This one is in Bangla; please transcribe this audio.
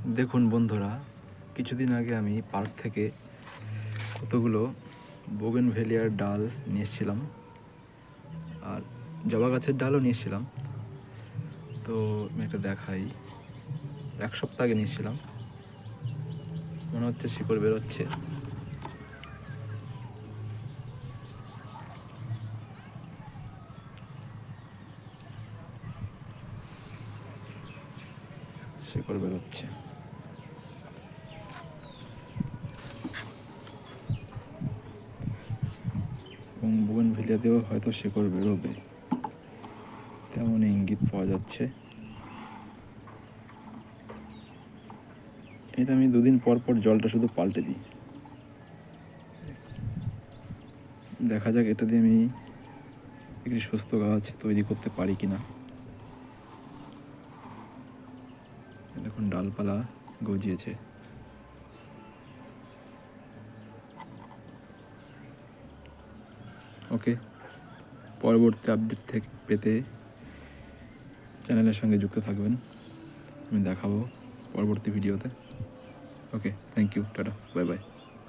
দেখুন বন্ধুরা, কিছুদিন আগে আমি পার্ক থেকে কতগুলো বোগেনভেলিয়ার ডাল নিয়ে এসেছিলাম, আর জবা গাছের ডালও নিয়ে এসেছিলাম। তো আমি একটা দেখাই, 1 সপ্তাহ আগে নিয়েছিলাম। মনে হচ্ছে শিকড় বেরোচ্ছে। শিকড় বেরোচ্ছে এবং বোগেনভেলিয়াতেও হয়তো শিকড় বেরোবে, তেমন ইঙ্গিত পাওয়া যাচ্ছে। এটা আমি 2 দিন পর পর জলটা শুধু পাল্টে দিই। দেখা যাক এটা দিয়ে আমি একটি সুস্থ গাছ তৈরি করতে পারি কিনা। দেখুন ডালপালা গজিয়েছে। ওকে, পরবর্তী আপডেট থেকে পেতে চ্যানেলের সঙ্গে যুক্ত থাকবেন। আমি দেখাবো পরবর্তী ভিডিওতে। Okay, thank you, tata, bye by.